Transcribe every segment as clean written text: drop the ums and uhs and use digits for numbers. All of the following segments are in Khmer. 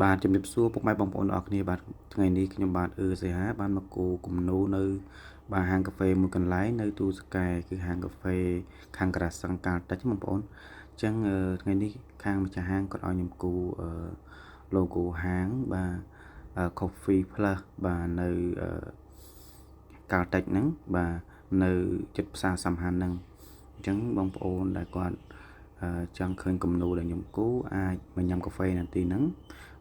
បាទជំរាបសួរពុកម៉ែបងប្អូនអរគ្នាបាទថ្ងៃនេះខ្ញុំបាទសេហាបានមកគូគំនូនៅបាទហាងកាហ្វេមួយកន្លែងនៅទូសកែគឺហាងកាហ្វេខាងក្រាសឹងកាលតិចបងប្អូនអញ្ចឹងថ្ងៃនេះខាងម្ចាស់ហាងគាត់ឲ្យខ្ញុំគូlogo ហាងបាទ Coffee Plus បាទនៅកាលតិចហ្នឹងបាទនៅចិត្តផ្សារសំហានហ្នឹងអញ្ចឹងបងប្អូនដែលគាត់ចង់ឃើញគំនូដែលខ្ញុំគូអាចមកញ៉ាំកាហ្វេនៅទីហ្នឹង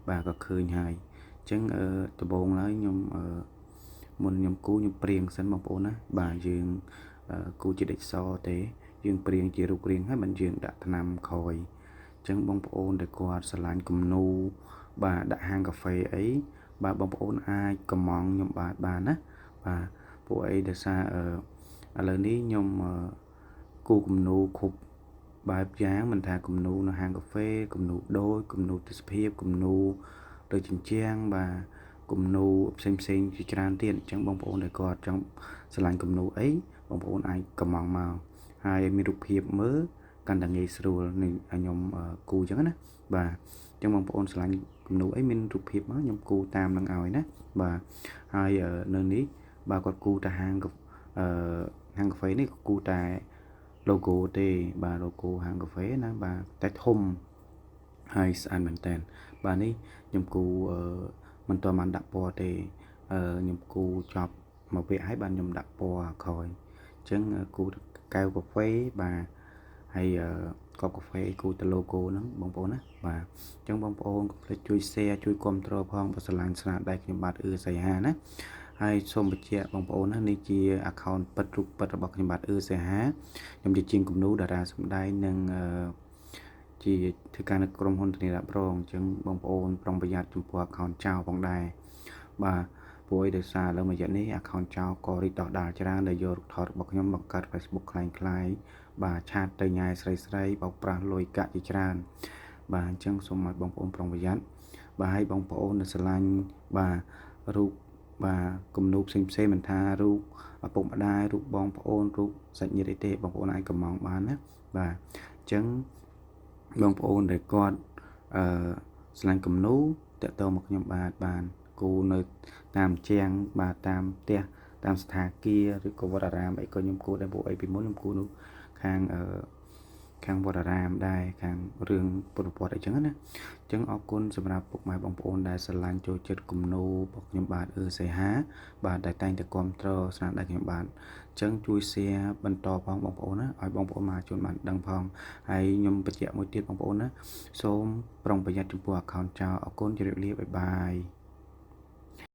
បាទក៏ឃើញហើយអញ្ចឹងដំបូងឡើយខ្ញុំមុនខ្ញុំគូខ្ញុំព្រៀងសិនបងប្អូនណាបាទយើងគូជាដេកសទេយើងព្រៀងជារូបរាងហើយមិនយើងដាក់ថ្នាំក្រោយអញ្ចឹងបងប្អូនដែលគាត់ស្រឡាញ់គំនូបាទដាក់ហាងកាហ្វេអីបាទបងប្អូនអាចកម្មង់ខ្ញុំបានណាបាទពួកអីដោយសារឥឡូវនេះខ្ញុំគូគំនូគ្រប់បែបយ៉ាងមិនថាគំនូនៅហាងកាហ្វេគំនូដូចគំនូទេសភាពគំនូលើជញ្ជាំងបាទគំនូផ្សេងជាច្រើនទៀតអញ្ចឹងបងប្អូនដែលគាត់ចង់ស្រឡាញ់គំនូអីបងប្អូនអាចកម្មង់មកហើយមានរូបភាពមើលកាន់តែងាយស្រួលនឹងខ្ញុំគូអញ្ចឹងណាបាទអញ្ចឹងបងប្អូនស្រឡាញ់គំនូអីមានរូបភាពមកខ្ញុំគូតាមនឹងឲ្យណាបាទហើយនៅនេះបាទគាត់គូតែហាងហាងកាហ្វេនេះគូតែ logo ទេបាទ logo ហាងកាហ្វេណាបាទតែធំហើយស្អាតមែនតើបាទនេះខ្ញុំគូមិនទាន់បានដាក់ពណ៌ទេខ្ញុំគូចប់មកពេលហើយបាទខ្ញុំដាក់ពណ៌ក្រោយអញ្ចឹងគូកែវកាហ្វេបាទហើយកប់កាហ្វេគូទៅ logo ហ្នឹងបងប្អូនណាបាទអញ្ចឹងបងប្អូនកុំភ្លេចជួយ share ជួយគាំទ្រផងបើស្រឡាញ់ស្នាដៃខ្ញុំបាទសីហាណាហើយសូមបញ្ជាក់បងប្អូនណានេះជា account ពិតរូបពិតរបស់ខ្ញុំបាទសីហាខ្ញុំជាជាងគំនូតារាសម្ដែងនិងជាធ្វើការនៅក្រុមហ៊ុនធានារ៉ាប់រងអញ្ចឹងបងប្អូនប្រុងប្រយ័ត្នចំពោះ account ចោលផងដែរបាទព្រោះឯដោយសារឥឡូវមួយរយៈនេះ account ចោលក៏រីកដុះដាលច្រើនដែលយករូបថតរបស់ខ្ញុំបង្កើត Facebook คล้ายៗបាទឆាតទៅញ៉ាយស្រីបោកប្រាស់លុយកាក់ជាច្រើនបាទអញ្ចឹងសូមឲ្យបងប្អូនប្រុងប្រយ័ត្នបាទឲ្យបងប្អូនដែលស្រឡាញ់បាទរូបបាទគំនូផ្សេងមិនថារូបឪពុកម្ដាយរូបបងប្អូនរូបសាច់ញាតិអីទេបងប្អូនអាចកម្មង់បានណាបាទអញ្ចឹងបងប្អូនដែលគាត់ស្រឡាញ់គំនូតាក់ទងមកខ្ញុំបានគូនៅតាមជាងបាទតាមផ្ទះតាមស្ថាគារឬក៏វត្តអារាមអីក៏ខ្ញុំគូដែរពួកអីពីមុនខ្ញុំគូនោះខាងវត្តអារាមដែរខាងរឿងពុទ្ធពតអីចឹងណាអញ្ចឹងអរគុណសម្រាប់ពុកម៉ែបងប្អូនដែលស្រឡាញ់ចូលចិត្តគំនូរបស់ខ្ញុំបាទសេហាបាទដែលតែងតែគាំទ្រស្នាដៃខ្ញុំបាទអញ្ចឹងជួយ share បន្តផងបងប្អូនណាឲ្យបងប្អូនមកជួនបានដឹងផងហើយខ្ញុំបញ្ជាក់មួយទៀតបងប្អូនណាសូមប្រុងប្រយ័ត្នចំពោះ account ចោលអរគុណជម្រាបលាបាយបាយ